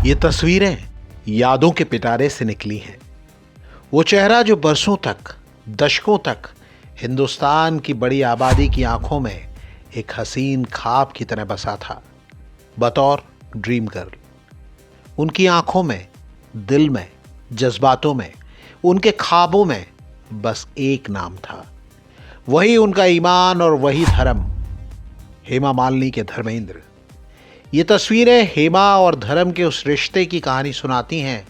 ये तस्वीरें यादों के पिटारे से निकली हैं। वो चेहरा जो बरसों तक, दशकों तक हिंदुस्तान की बड़ी आबादी की आंखों में एक हसीन ख्वाब की तरह बसा था, बतौर ड्रीम गर्ल। उनकी आंखों में, दिल में, जज्बातों में, उनके ख्वाबों में बस एक नाम था, वही उनका ईमान और वही धर्म, हेमा मालिनी के धर्मेंद्र। ये तस्वीरें हेमा और धर्म के उस रिश्ते की कहानी सुनाती हैं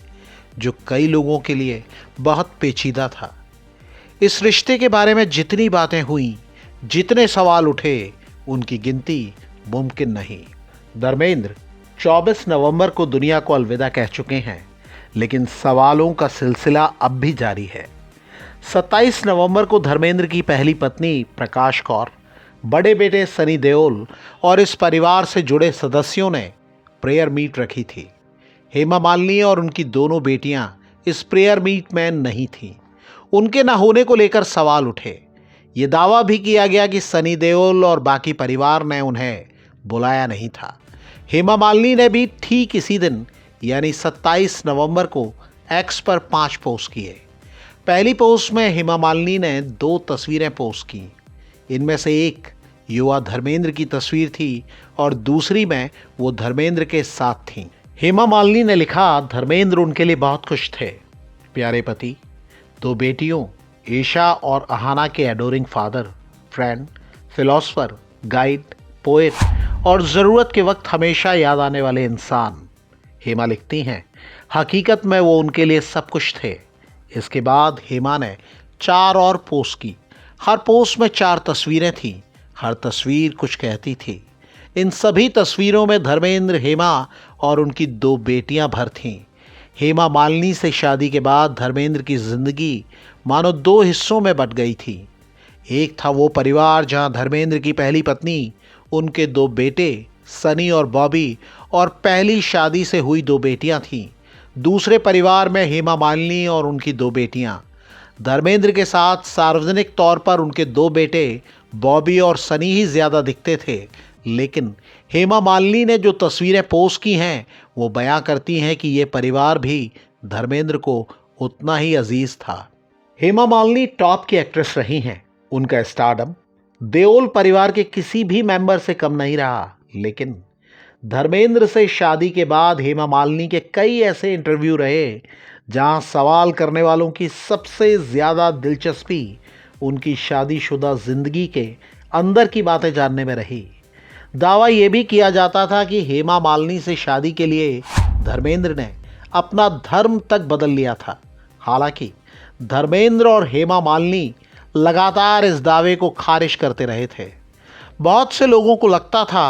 जो कई लोगों के लिए बहुत पेचीदा था। इस रिश्ते के बारे में जितनी बातें हुई, जितने सवाल उठे, उनकी गिनती मुमकिन नहीं। धर्मेंद्र 24 नवंबर को दुनिया को अलविदा कह चुके हैं, लेकिन सवालों का सिलसिला अब भी जारी है। 27 नवंबर को धर्मेंद्र की पहली पत्नी प्रकाश कौर, बड़े बेटे सनी देओल और इस परिवार से जुड़े सदस्यों ने प्रेयर मीट रखी थी। हेमा मालिनी और उनकी दोनों बेटियां इस प्रेयर मीट में नहीं थीं। उनके न होने को लेकर सवाल उठे। ये दावा भी किया गया कि सनी देओल और बाकी परिवार ने उन्हें बुलाया नहीं था। हेमा मालिनी ने भी ठीक इसी दिन यानी 27 नवंबर को एक्स पर 5 पोस्ट किए। पहली पोस्ट में हेमा मालिनी ने 2 तस्वीरें पोस्ट की। इनमें से एक युवा धर्मेंद्र की तस्वीर थी और दूसरी में वो धर्मेंद्र के साथ थीं। हेमा मालिनी ने लिखा, धर्मेंद्र उनके लिए बहुत खुश थे। प्यारे पति, 2 बेटियों ईशा और अहाना के adoring father, friend, philosopher, guide, poet और ज़रूरत के वक्त हमेशा याद आने वाले इंसान। हेमा लिखती हैं, हकीकत में वो उनके लिए सब कुछ थे। इसके बाद हेमा ने 4 और पोस्ट की। हर पोस्ट में 4 तस्वीरें थीं। हर तस्वीर कुछ कहती थी। इन सभी तस्वीरों में धर्मेंद्र, हेमा और उनकी 2 बेटियां भर थीं। हेमा मालिनी से शादी के बाद धर्मेंद्र की जिंदगी मानो 2 हिस्सों में बंट गई थी। एक था वो परिवार जहां धर्मेंद्र की पहली पत्नी, उनके 2 बेटे सनी और बॉबी और पहली शादी से हुई 2 बेटियां थीं। दूसरे परिवार में हेमा मालिनी और उनकी 2 बेटियां। धर्मेंद्र के साथ सार्वजनिक तौर पर उनके 2 बेटे बॉबी और सनी ही ज़्यादा दिखते थे, लेकिन हेमा मालिनी ने जो तस्वीरें पोस्ट की हैं वो बयां करती हैं कि ये परिवार भी धर्मेंद्र को उतना ही अजीज था। हेमा मालिनी टॉप की एक्ट्रेस रही हैं। उनका स्टारडम देओल परिवार के किसी भी मेंबर से कम नहीं रहा, लेकिन धर्मेंद्र से शादी के बाद हेमा मालिनी के कई ऐसे इंटरव्यू रहे जहां सवाल करने वालों की सबसे ज़्यादा दिलचस्पी उनकी शादीशुदा ज़िंदगी के अंदर की बातें जानने में रही। दावा यह भी किया जाता था कि हेमा मालिनी से शादी के लिए धर्मेंद्र ने अपना धर्म तक बदल लिया था। हालांकि धर्मेंद्र और हेमा मालिनी लगातार इस दावे को खारिज करते रहे थे। बहुत से लोगों को लगता था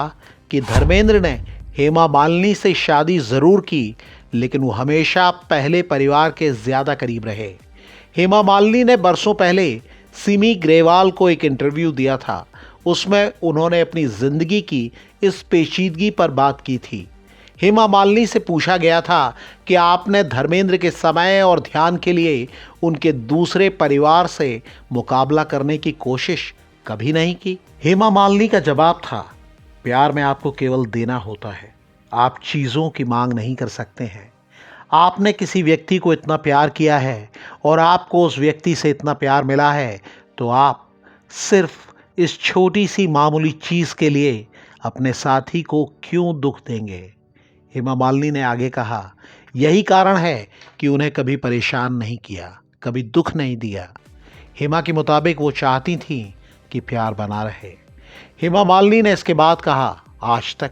कि धर्मेंद्र ने हेमा मालिनी से शादी ज़रूर की, लेकिन वो हमेशा पहले परिवार के ज़्यादा करीब रहे। हेमा मालिनी ने बरसों पहले सिमी ग्रेवाल को एक इंटरव्यू दिया था। उसमें उन्होंने अपनी ज़िंदगी की इस पेचीदगी पर बात की थी। हेमा मालिनी से पूछा गया था कि आपने धर्मेंद्र के समय और ध्यान के लिए उनके दूसरे परिवार से मुकाबला करने की कोशिश कभी नहीं की। हेमा मालिनी का जवाब था, प्यार में आपको केवल देना होता है, आप चीज़ों की मांग नहीं कर सकते हैं। आपने किसी व्यक्ति को इतना प्यार किया है और आपको उस व्यक्ति से इतना प्यार मिला है, तो आप सिर्फ इस छोटी सी मामूली चीज़ के लिए अपने साथी को क्यों दुख देंगे। हेमा मालिनी ने आगे कहा, यही कारण है कि उन्हें कभी परेशान नहीं किया, कभी दुख नहीं दिया। हेमा के मुताबिक वो चाहती थी कि प्यार बना रहे। हेमा मालिनी ने इसके बाद कहा, आज तक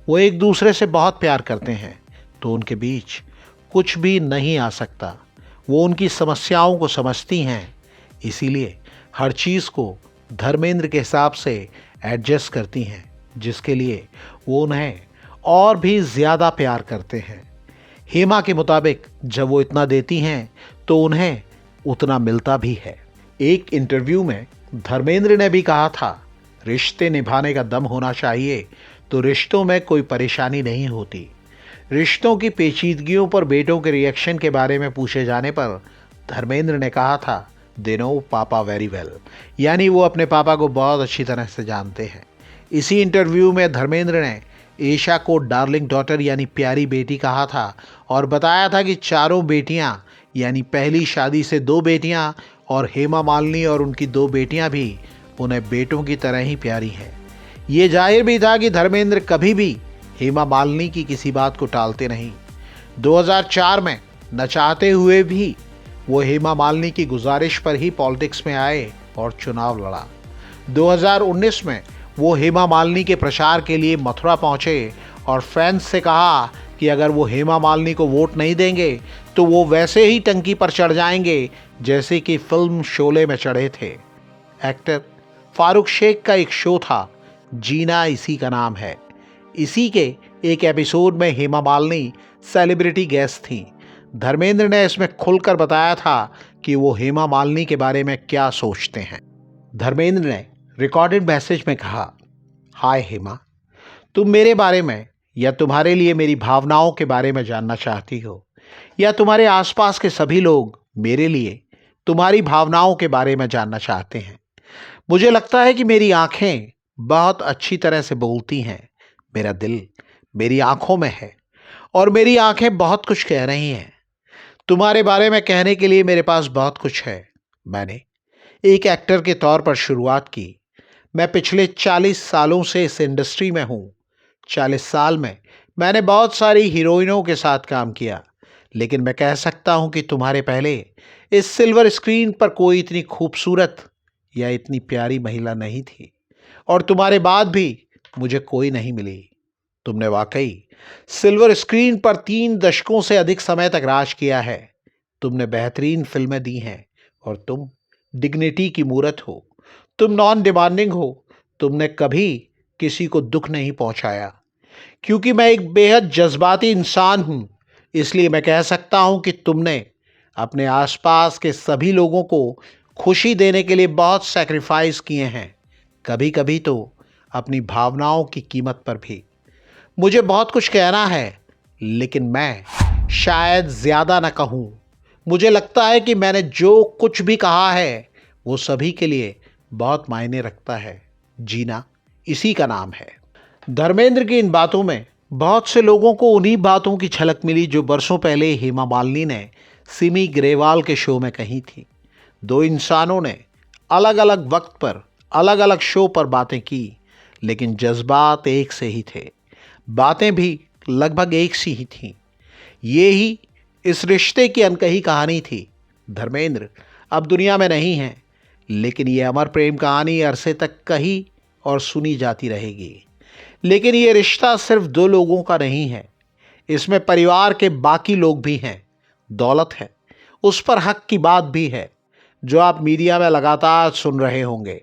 वो एक दूसरे से बहुत प्यार करते हैं, तो उनके बीच कुछ भी नहीं आ सकता। वो उनकी समस्याओं को समझती हैं, इसीलिए हर चीज़ को धर्मेंद्र के हिसाब से एडजस्ट करती हैं, जिसके लिए वो उन्हें और भी ज़्यादा प्यार करते हैं। हेमा के मुताबिक जब वो इतना देती हैं तो उन्हें उतना मिलता भी है। एक इंटरव्यू में धर्मेंद्र ने भी कहा था, रिश्ते निभाने का दम होना चाहिए तो रिश्तों में कोई परेशानी नहीं होती। रिश्तों की पेचीदगियों पर बेटों के रिएक्शन के बारे में पूछे जाने पर धर्मेंद्र ने कहा था, दे नो पापा वेरी वेल, यानी वो अपने पापा को बहुत अच्छी तरह से जानते हैं। इसी इंटरव्यू में धर्मेंद्र ने ईशा को डार्लिंग डॉटर यानी प्यारी बेटी कहा था और बताया था कि चारों बेटियां यानी पहली शादी से 2 बेटियां और हेमा मालिनी और उनकी 2 बेटियां भी उन्हें बेटों की तरह ही प्यारी हैं। ये जाहिर भी था कि धर्मेंद्र कभी भी हेमा मालिनी की किसी बात को टालते नहीं। 2004 में न चाहते हुए भी वो हेमा मालिनी की गुजारिश पर ही पॉलिटिक्स में आए और चुनाव लड़ा। 2019 में वो हेमा मालिनी के प्रचार के लिए मथुरा पहुंचे और फैंस से कहा कि अगर वो हेमा मालिनी को वोट नहीं देंगे तो वो वैसे ही टंकी पर चढ़ जाएंगे जैसे कि फिल्म शोले में चढ़े थे। एक्टर फारूक शेख का एक शो था, जीना इसी का नाम है। इसी के एक एपिसोड में हेमा मालिनी सेलिब्रिटी गेस्ट थी। धर्मेंद्र ने इसमें खुलकर बताया था कि वो हेमा मालिनी के बारे में क्या सोचते हैं। धर्मेंद्र ने रिकॉर्डेड मैसेज में कहा, हाय हेमा, तुम मेरे बारे में या तुम्हारे लिए मेरी भावनाओं के बारे में जानना चाहती हो, या तुम्हारे आसपास के सभी लोग मेरे लिए तुम्हारी भावनाओं के बारे में जानना चाहते हैं। मुझे लगता है कि मेरी आंखें बहुत अच्छी तरह से बोलती हैं। मेरा दिल मेरी आंखों में है और मेरी आंखें बहुत कुछ कह रही हैं। तुम्हारे बारे में कहने के लिए मेरे पास बहुत कुछ है। मैंने एक एक्टर के तौर पर शुरुआत की। मैं पिछले 40 सालों से इस इंडस्ट्री में हूँ। 40 साल में मैंने बहुत सारी हीरोइनों के साथ काम किया, लेकिन मैं कह सकता हूँ कि तुम्हारे पहले इस सिल्वर स्क्रीन पर कोई इतनी खूबसूरत या इतनी प्यारी महिला नहीं थी, और तुम्हारे बाद भी मुझे कोई नहीं मिली। तुमने वाकई सिल्वर स्क्रीन पर 3 दशकों से अधिक समय तक राज किया है। तुमने बेहतरीन फिल्में दी हैं और तुम डिग्निटी की मूरत हो। तुम नॉन डिमांडिंग हो। तुमने कभी किसी को दुख नहीं पहुंचाया। क्योंकि मैं एक बेहद जज्बाती इंसान हूं, इसलिए मैं कह सकता हूं कि तुमने अपने आसपास के सभी लोगों को खुशी देने के लिए बहुत सैक्रिफाइस किए हैं, कभी कभी तो अपनी भावनाओं की कीमत पर भी। मुझे बहुत कुछ कहना है, लेकिन मैं शायद ज़्यादा न कहूं। मुझे लगता है कि मैंने जो कुछ भी कहा है वो सभी के लिए बहुत मायने रखता है। जीना इसी का नाम है। धर्मेंद्र की इन बातों में बहुत से लोगों को उन्हीं बातों की झलक मिली जो बरसों पहले हेमा मालिनी ने सिमी ग्रेवाल के शो में कही थी। 2 इंसानों ने अलग अलग वक्त पर अलग अलग शो पर बातें की, लेकिन जज्बात एक से ही थे। बातें भी लगभग एक सी ही थीं। ये ही इस रिश्ते की अनकही कहानी थी। धर्मेंद्र अब दुनिया में नहीं हैं, लेकिन ये अमर प्रेम कहानी अरसे तक कही और सुनी जाती रहेगी। लेकिन ये रिश्ता सिर्फ 2 लोगों का नहीं है, इसमें परिवार के बाकी लोग भी हैं। दौलत है, उस पर हक की बात भी है, जो आप मीडिया में लगातार सुन रहे होंगे।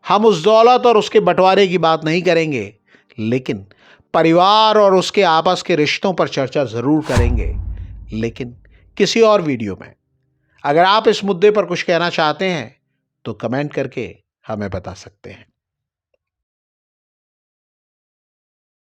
हम उस दौलत और उसके बंटवारे की बात नहीं करेंगे, लेकिन परिवार और उसके आपस के रिश्तों पर चर्चा ज़रूर करेंगे, लेकिन किसी और वीडियो में। अगर आप इस मुद्दे पर कुछ कहना चाहते हैं तो कमेंट करके हमें बता सकते हैं।